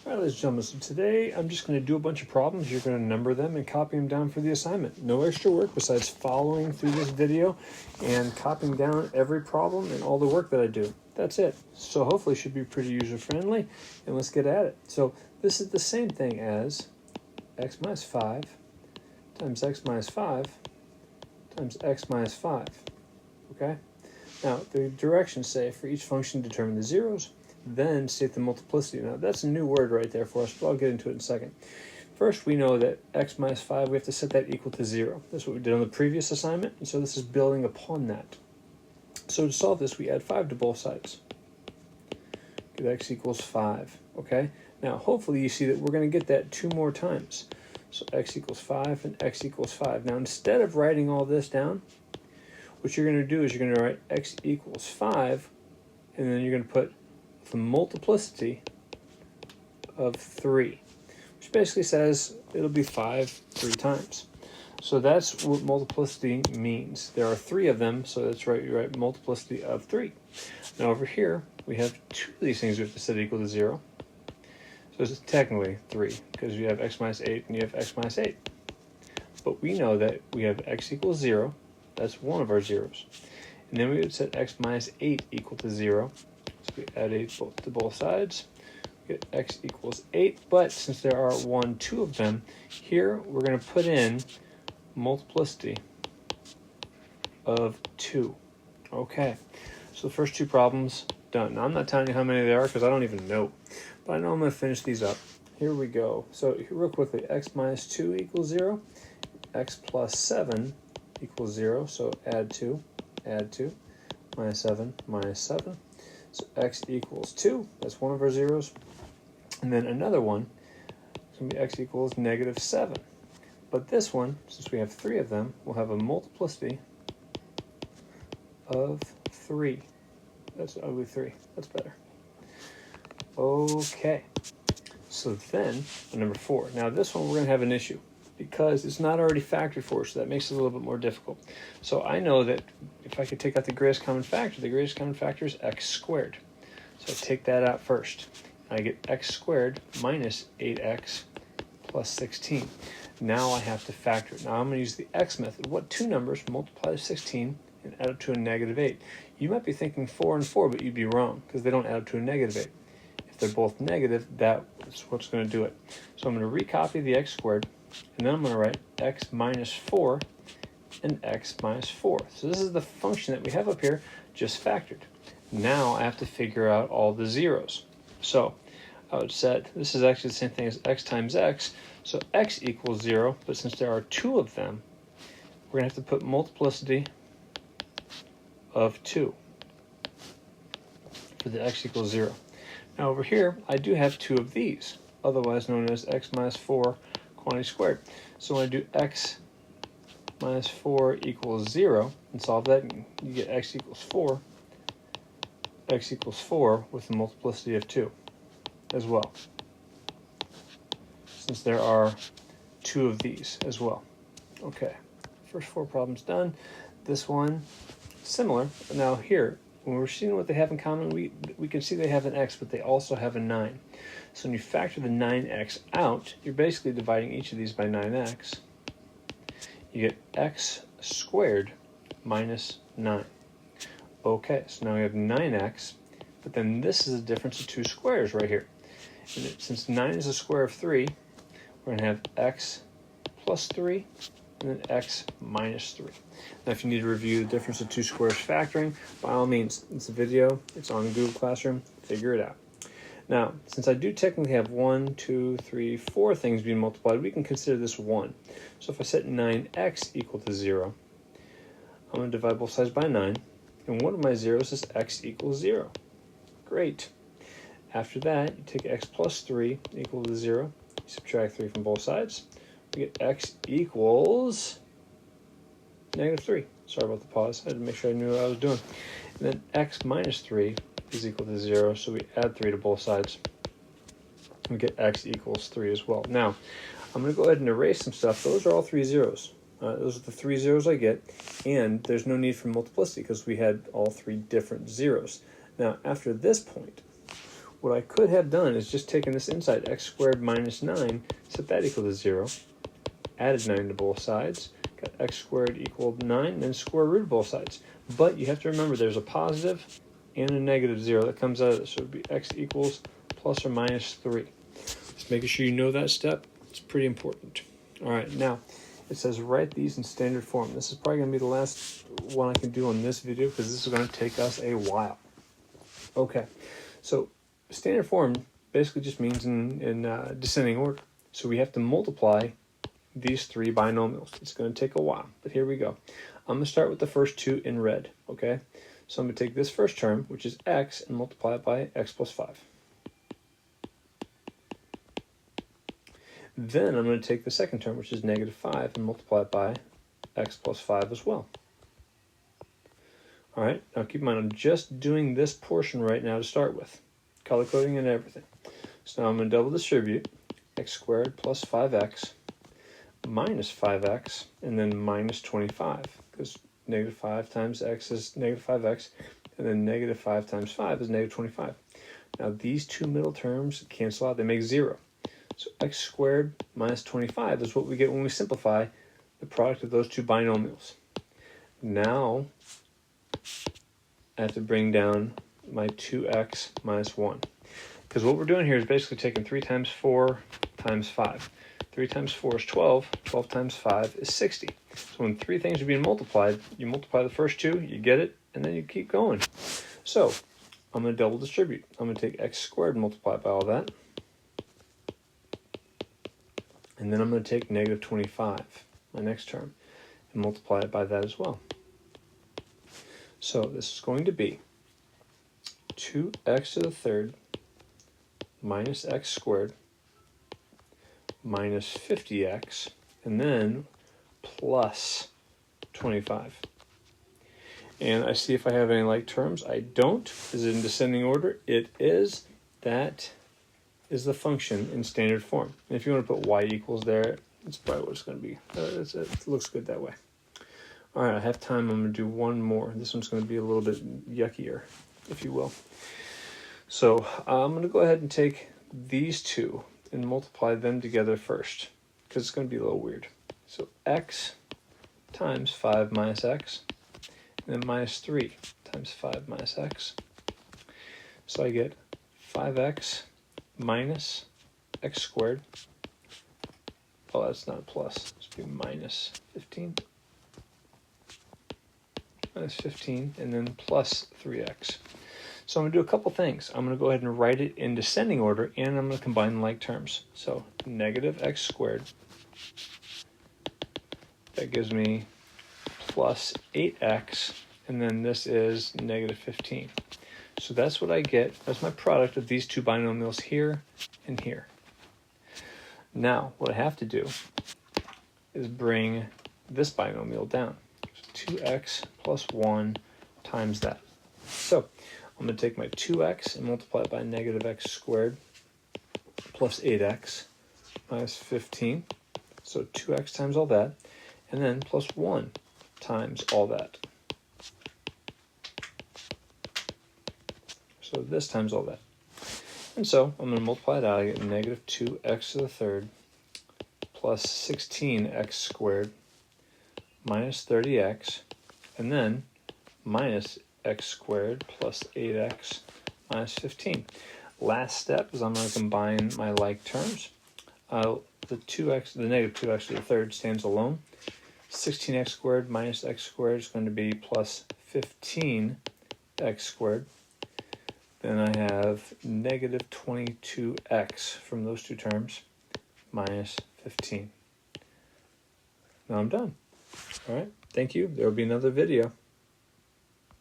All right, ladies and gentlemen, so today I'm just going to do a bunch of problems. You're going to number them and copy them down for the assignment. No extra work besides following through this video and copying down every problem and all the work that I do. That's it. So hopefully it should be pretty user-friendly, and let's get at it. So this is the same thing as x minus 5 times x minus 5 times x minus 5, okay? Now, the directions say for each function determine the zeros, then state the multiplicity. Now, that's a new word right there for us, but I'll get into it in a second. First, we know that x minus 5, we have to set that equal to 0. That's what we did on the previous assignment, and so this is building upon that. So to solve this, we add 5 to both sides. Get x equals 5, okay? Now, hopefully you see that we're going to get that 2 more times. So x equals 5 and x equals 5. Now, instead of writing all this down, what you're going to do is you're going to write x equals 5, and then you're going to put the multiplicity of 3, which basically says it'll be 5 3 times. So that's what multiplicity means. There are 3 of them, so that's right, you write multiplicity of 3. Now over here, we have 2 of these things we have to set equal to 0. So it's technically 3, because you have x minus 8 and you have x minus 8. But we know that we have x equals 0, that's one of our zeros. And then we would set x minus 8 equal to 0. So we add 8 to both sides, we get x equals 8, but since there are 2 of them, here we're going to put in multiplicity of 2. Okay, so the first 2 problems done. Now I'm not telling you how many there are because I don't even know, but I know I'm going to finish these up. Here we go. So real quickly, x minus 2 equals 0, x plus 7 equals 0, so add 2, minus 7, minus 7. So x equals 2, that's one of our zeros. And then another one is going to be x equals negative 7. But this one, since we have 3 of them, will have a multiplicity of 3. That's ugly 3. That's better. Okay. So then, number 4. Now this one we're going to have an issue because it's not already factored for us, so that makes it a little bit more difficult. So I know that if I could take out the greatest common factor, the greatest common factor is x squared. So I take that out first. I get x squared minus 8x plus 16. Now I have to factor it. Now I'm going to use the x method. What 2 numbers multiply to 16 and add up to a negative 8? You might be thinking 4 and 4, but you'd be wrong because they don't add up to a negative 8. If they're both negative, that's what's going to do it. So I'm going to recopy the x squared, and then I'm going to write x minus 4 and x minus 4. So this is the function that we have up here just factored. Now I have to figure out all the zeros. So I would set, this is actually the same thing as x times x, so x equals 0, but since there are 2 of them, we're going to have to put multiplicity of 2 for the x equals 0. Now over here, I do have 2 of these, otherwise known as x minus 4 quantity squared. So when I do x minus 4 equals 0 and solve that, you get x equals 4 with a multiplicity of 2 as well, since there are 2 of these as well. Okay, first 4 problems done. This one, similar. Now here, when we're seeing what they have in common, we can see they have an x, but they also have a 9. So when you factor the 9x out, you're basically dividing each of these by 9x. You get x squared minus 9. Okay, so now we have 9x, but then this is a difference of 2 squares right here. And since 9 is a square of 3, we're going to have x plus 3 and then x minus 3. Now if you need to review the difference of 2 squares factoring, by all means, it's a video, it's on Google Classroom, figure it out. Now, since I do technically have 1, 2, 3, 4 things being multiplied, we can consider this 1. So if I set 9x equal to 0, I'm going to divide both sides by 9, and one of my zeros is x equals 0. Great. After that, you take x plus 3 equal to 0, you subtract 3 from both sides, we get x equals negative 3. Sorry about the pause, I had to make sure I knew what I was doing. And then x minus 3 is equal to 0, so we add 3 to both sides. We get x equals 3 as well. Now, I'm going to go ahead and erase some stuff. Those are all 3 zeros. Those are the 3 zeros I get, and there's no need for multiplicity because we had all 3 different zeros. Now, after this point, what I could have done is just taken this inside, x squared minus 9, set that equal to 0, added 9 to both sides, got x squared equaled 9, then square root of both sides. But you have to remember there's a positive and a negative 0 that comes out of this, so it would be x equals plus or minus 3. Just making sure you know that step. It's pretty important. All right, now it says write these in standard form. This is probably going to be the last one I can do on this video because this is going to take us a while. Okay, so standard form basically just means in descending order. So we have to multiply these three binomials. It's going to take a while, but here we go. I'm going to start with the first two in red, okay? So I'm going to take this first term, which is x, and multiply it by x plus 5. Then I'm going to take the second term, which is negative 5, and multiply it by x plus 5 as well. All right, now keep in mind, I'm just doing this portion right now to start with, color coding and everything. So now I'm going to double distribute x squared plus 5x minus 5x, and then minus 25, because negative 5 times x is negative 5x, and then negative 5 times 5 is negative 25. Now these two middle terms cancel out, they make 0. So x squared minus 25 is what we get when we simplify the product of those two binomials. Now I have to bring down my 2x minus 1. Because what we're doing here is basically taking 3 times 4 times 5. 3 times 4 is 12. 12 times 5 is 60. So when three things are being multiplied, you multiply the first two, you get it, and then you keep going. So I'm going to double distribute. I'm going to take x squared and multiply by all that. And then I'm going to take negative 25, my next term, and multiply it by that as well. So this is going to be 2x to the third minus x squared minus 50x, and then plus 25. And I see if I have any like terms. I don't. Is it in descending order? It is. That is the function in standard form. And if you want to put y equals there, it's probably what it's going to be. It looks good that way. All right, I have time. I'm going to do one more. This one's going to be a little bit yuckier, if you will. So I'm going to go ahead and take these two and multiply them together first, because it's going to be a little weird. So x times 5 minus x, and then minus 3 times 5 minus x. So I get 5x minus x squared. Oh, that's not a plus. It's be minus 15. Minus 15, and then plus 3x. So I'm going to do a couple things. I'm going to go ahead and write it in descending order, and I'm going to combine like terms. So negative x squared, that gives me plus 8x, and then this is negative 15. So that's what I get. That's my product of these two binomials here and here. Now, what I have to do is bring this binomial down. So 2x plus 1 times that. So I'm going to take my 2x and multiply it by negative x squared plus 8x minus 15. So 2x times all that, and then plus 1 times all that. So this times all that. And so I'm going to multiply it out. I get negative 2x to the third plus 16x squared minus 30x, and then minus x squared plus 8x minus 15. Last step is I'm going to combine my like terms. The negative 2x to the third stands alone. 16x squared minus x squared is going to be plus 15x squared. Then I have negative 22x from those two terms minus 15. Now I'm done. All right, thank you. There will be another video.